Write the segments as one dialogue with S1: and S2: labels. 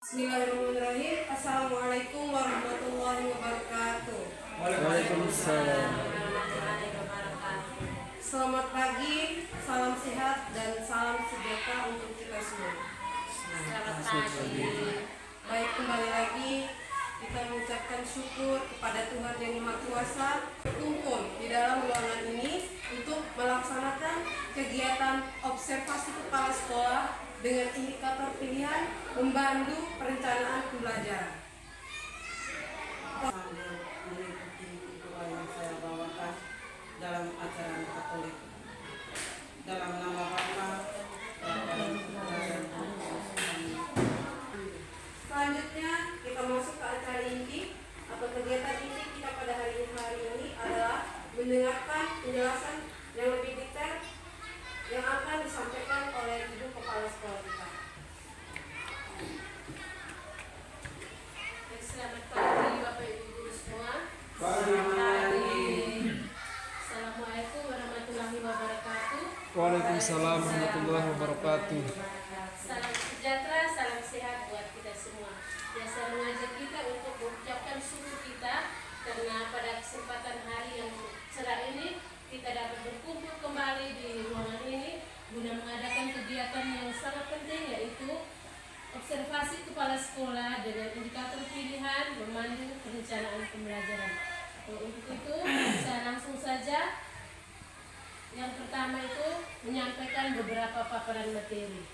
S1: Bismillahirrahmanirrahim. Assalamualaikum warahmatullahi wabarakatuh.
S2: Waalaikumsalam.
S1: Selamat pagi, salam sehat dan salam sejahtera untuk kita semua.
S3: Selamat pagi.
S1: Baik, kembali lagi kita mengucapkan syukur kepada Tuhan Yang Maha Kuasa berkumpul di dalam ruangan ini untuk melaksanakan kegiatan observasi kepala sekolah dengan indikator pilihan membantu perencanaan pembelajaran.
S4: Sambil mengikuti doa yang saya bawakan dalam ajaran Katolik. Dalam nama Bapa, Bapa dan Putra dan Roh Kudus. Amin.
S1: Selanjutnya kita masuk ke acara inti atau kegiatan inti kita pada hari ini adalah mendengarkan penjelasan yang lebih detail yang akan disampaikan oleh Ibu Kepala Sekolah kita.
S3: Selamat pagi Bapak Ibu Guru semua.
S4: Selamat pagi.
S3: Assalamualaikum warahmatullahi wabarakatuh.
S2: Waalaikumsalam warahmatullahi wabarakatuh.
S3: Salam sejahtera, salam sehat buat kita semua. Biasa mengajak kita untuk mengucapkan syukur kita karena pada kesempatan hari yang cerah ini kita dapat berkumpul kembali di ruangan ini guna mengadakan kegiatan yang sangat penting, yaitu observasi kepala sekolah dengan indikator pilihan memandu perencanaan pembelajaran. Untuk itu saya langsung saja. Yang pertama itu menyampaikan beberapa paparan materi.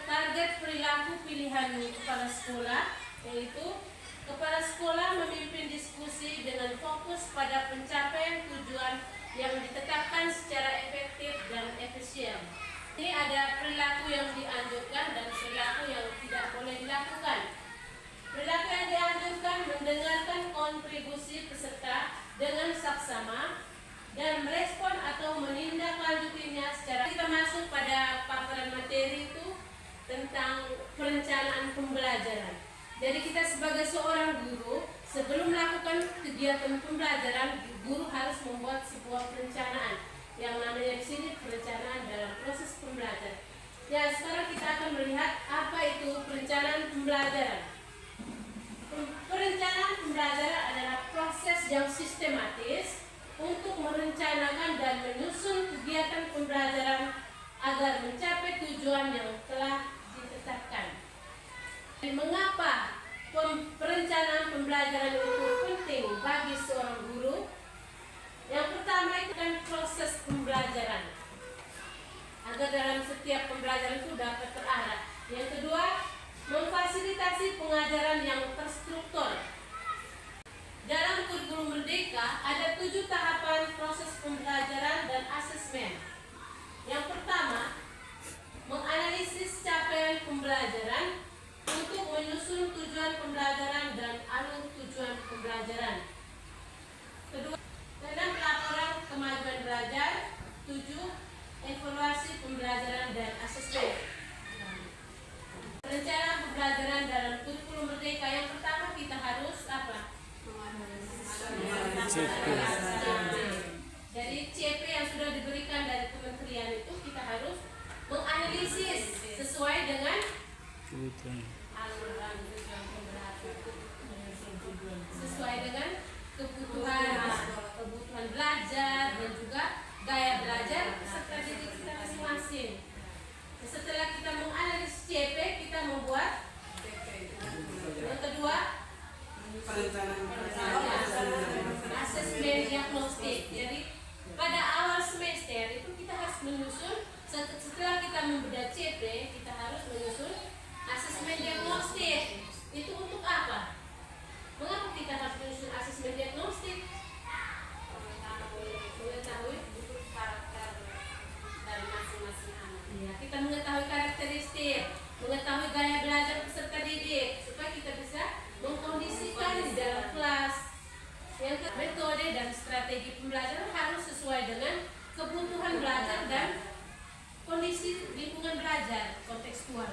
S3: Target perilaku pilihan kepala sekolah, yaitu kepala sekolah memimpin diskusi dengan fokus pada pencapaian tujuan yang ditetapkan secara efektif dan efisien. Ini ada perilaku yang dianjurkan dan perilaku yang tidak boleh dilakukan. Perilaku yang dianjurkan mendengarkan kontribusi peserta dengan saksama dan merespon atau menindaklanjutinya secara. Kita masuk pada paparan materi itu tentang perencanaan pembelajaran. Jadi kita sebagai seorang guru, sebelum melakukan kegiatan pembelajaran, guru harus membuat sebuah perencanaan. Yang namanya di sini perencanaan dalam proses pembelajaran. Ya, sekarang kita akan melihat apa itu perencanaan pembelajaran. Perencanaan pembelajaran adalah proses yang sistematis untuk merencanakan dan menyusun kegiatan pembelajaran agar mencapai tujuan yang telah ditetapkan. Mengapa perencanaan pembelajaran itu penting bagi seorang guru? Yang pertama itu kan proses pembelajaran, agar dalam setiap pembelajaran itu dapat terarah. Yang kedua, memfasilitasi pengajaran yang terstruktur. Dalam kurikulum Merdeka ada 7 tahapan proses pembelajaran dan asesmen. Yang pertama, menganalisis capaian pembelajaran untuk menyusun tujuan pembelajaran dan alur tujuan pembelajaran. Kedua, 6 laporan kemajuan belajar. 7, evaluasi pembelajaran dan asesmen. Rencana pembelajaran dalam kurikulum Merdeka yang pertama kita harus apa?
S2: CP.
S3: Dari CP yang sudah diberikan dari kementerian itu kita harus menganalisis sesuai dengan aluran tujuan pembelajaran, sesuai dengan kebutuhan belajar dan juga gaya belajar peserta didik kita masing-masing. Setelah kita menganalisis CP, kita membuat yang kedua asesmen diagnostik. Jadi pada awal semester itu kita harus menyusun, setelah kita membedah CP, kita harus menyusun asesmen diagnostik. Itu untuk apa? Mengapa kita harus menyusun asesmen diagnostik? Mengetahui bentuk karakter dari masing-masing anak. Ya, kita mengetahui karakteristik, mengetahui gaya belajar peserta didik, supaya kita bisa mengkondisikan di dalam kelas. Yang kedua, metode dan strategi pembelajaran harus sesuai dengan kebutuhan belajar dan kondisi lingkungan belajar kontekstual.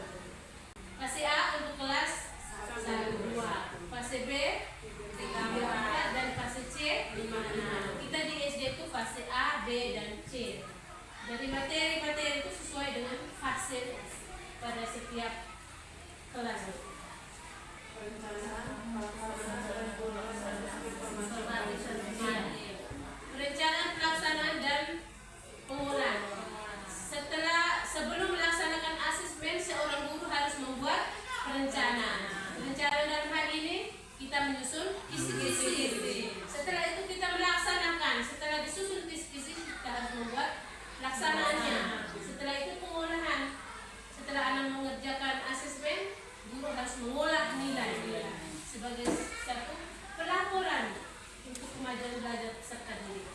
S3: Fase A untuk kelas 1, 2, fase B 3, 4, dan fase C 5, 6. Kita di SD itu fase A, B, dan C. Jadi materi-materi itu sesuai dengan fase pada setiap kelas. Perencanaan, pelaksanaan, dan pengolahan. Sebelum melaksanakan asesmen, seorang guru harus membuat perencanaan. Perencanaan dalam hal ini kita menyusun kisi-kisi. Setelah itu kita melaksanakan. Setelah disusun kisi-kisi, kita harus membuat pelaksanaannya. Setelah itu pengolahan. Setelah anak mengerjakan asesmen, guru harus mengolah nilai sebagai satu pelaporan untuk kemajuan belajar peserta didik.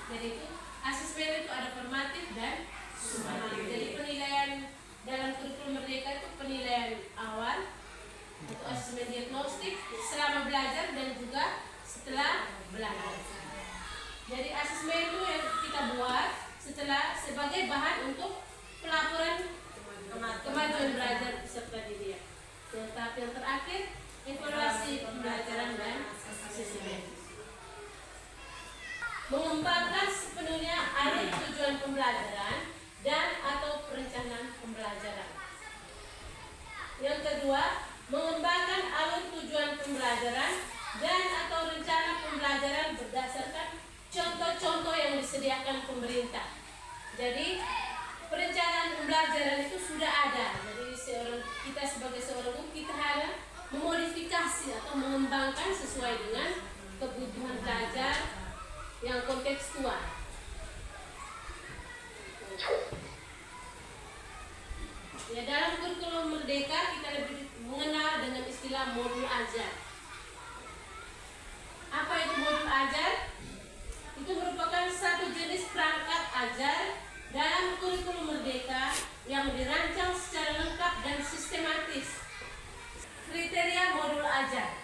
S3: Jadi itu asesmen itu ada formatif dan sumatif. Jadi penilaian dalam kurikulum Merdeka itu penilaian awal untuk asesmen diagnostik selama belajar dan juga setelah belajar. Jadi asesmen itu yang kita buat setelah sebagai bahan untuk pelaporan kemajuan belajar peserta didik. Yang tahap yang terakhir, evaluasi pembelajaran dan asesmen. Mengembangkan sepenuhnya arah tujuan pembelajaran dan atau perencanaan pembelajaran. Yang kedua, mengembangkan alur tujuan pembelajaran dan atau rencana pembelajaran berdasarkan contoh-contoh yang disediakan pemerintah. Jadi perencanaan pembelajaran itu sudah ada. Jadi kita sebagai seorang guru kita harus memodifikasi atau mengembangkan sesuai dengan kebutuhan belajar yang kontekstual. Ya, dalam kurikulum Merdeka kita lebih mengenal dengan istilah modul ajar. Apa itu modul ajar? Itu merupakan satu jenis perangkat ajar dalam kurikulum Merdeka yang dirancang secara lengkap dan sistematis. Kriteria modul ajar.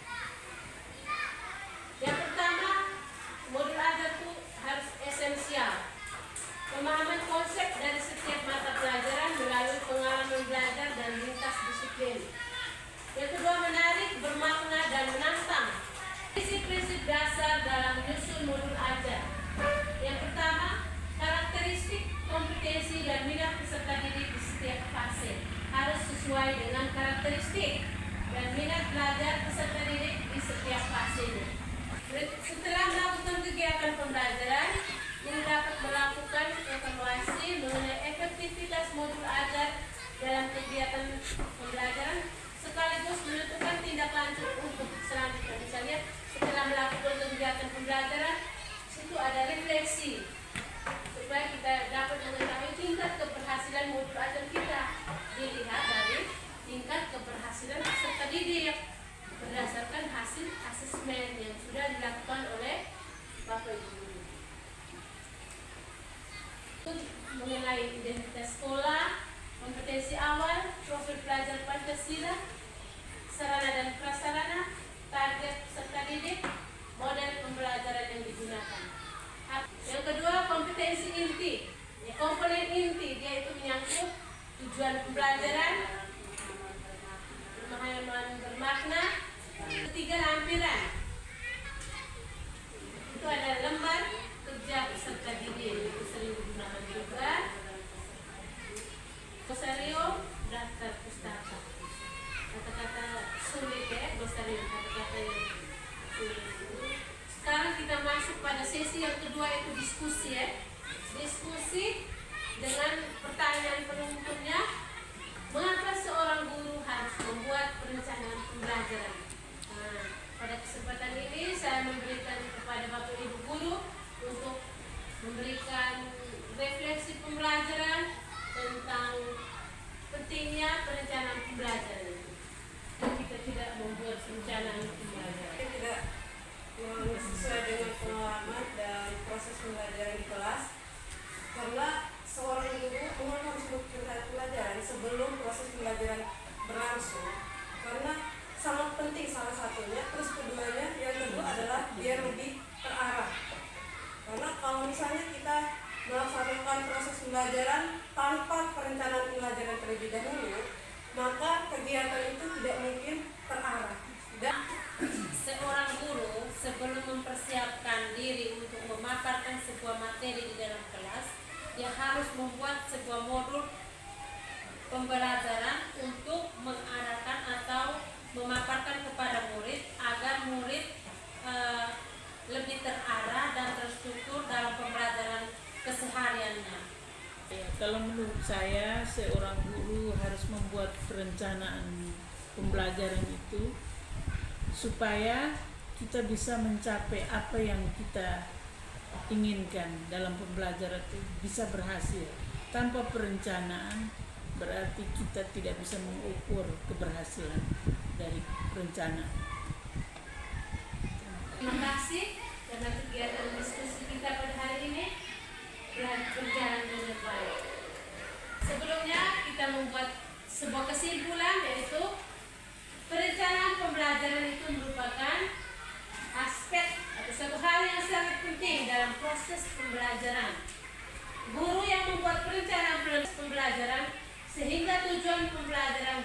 S3: Yang pertama, modul ajar itu harus esensial. Pemahaman konsep dari setiap mata pelajaran melalui pengalaman belajar dan lintas disiplin. Yang kedua, menarik, bermakna, dan menantang. Prinsip-prinsip dasar dalam menyusun modul ajar. Yang pertama, karakteristik, kompetensi, dan minat peserta didik di setiap fase harus sesuai dengan karakteristik dan minat belajar peserta didik di setiap fasenya. Setelah melakukan kegiatan pembelajaran, ini dapat melakukan evaluasi mengenai efektivitas modul ajar dalam kegiatan pembelajaran sekaligus menentukan tindak lanjut untuk selanjutnya. Misalnya setelah melakukan kegiatan pembelajaran, situ ada refleksi supaya kita dapat mengetahui tingkat keberhasilan modul ajar kita. Dilihat dari tingkat keberhasilan peserta didik berdasarkan hasil asesmen yang sudah dilakukan oleh Bapak Ibu guru. Mengenai identitas sekolah, kompetensi awal, profil pelajar Pancasila, sarana dan prasarana, target peserta didik, model pembelajaran yang digunakan. Yang kedua, kompetensi inti. Komponen inti dia itu menyangkut tujuan pembelajaran, pemahaman bermakna. Ketiga, lampiran. Itu ada lembar kerja peserta didik, itu sering digunakan juga. Glosario, daftar pustaka. Kata-kata sulit ya, glosario, kata-kata yang sulit. Sekarang kita masuk pada sesi yang kedua, yaitu diskusi ya. Diskusi dengan pertanyaan penuntunnya, mengapa seorang guru harus membuat perencanaan pembelajaran? Nah, pada kesempatan ini saya memberikan kepada Bapak Ibu guru untuk memberikan refleksi pembelajaran tentang pentingnya perencanaan pembelajaran. Kita tidak membuat perencanaan pembelajaran.
S1: Kita tidak sesuai dengan pengalaman dan proses pembelajaran di kelas, karena seorang guru harus melakukan pelajaran sebelum proses pembelajaran berlangsung, karena sangat penting salah satunya. Terus keduanya, yang kedua adalah biar lebih terarah, karena kalau misalnya kita melaksanakan proses pembelajaran tanpa perencanaan pembelajaran terlebih dahulu, maka kegiatan itu tidak mungkin terarah. Dan
S3: seorang guru sebelum mempersiapkan diri untuk memaparkan sebuah materi di dalam kelas, dia harus membuat sebuah modul pembelajaran untuk mengarahkan
S5: Kalau menurut saya, seorang guru harus membuat perencanaan pembelajaran itu supaya kita bisa mencapai apa yang kita inginkan dalam pembelajaran itu bisa berhasil. Tanpa perencanaan berarti kita tidak bisa mengukur keberhasilan dari perencanaan.
S3: Terima kasih karena kegiatan diskusi kita pada hari ini telah berjalan dengan baik. Sebelumnya kita membuat sebuah kesimpulan, yaitu perencanaan pembelajaran itu merupakan aspek atau satu hal yang sangat penting dalam proses pembelajaran. Guru yang membuat perencanaan proses pembelajaran sehingga tujuan pembelajaran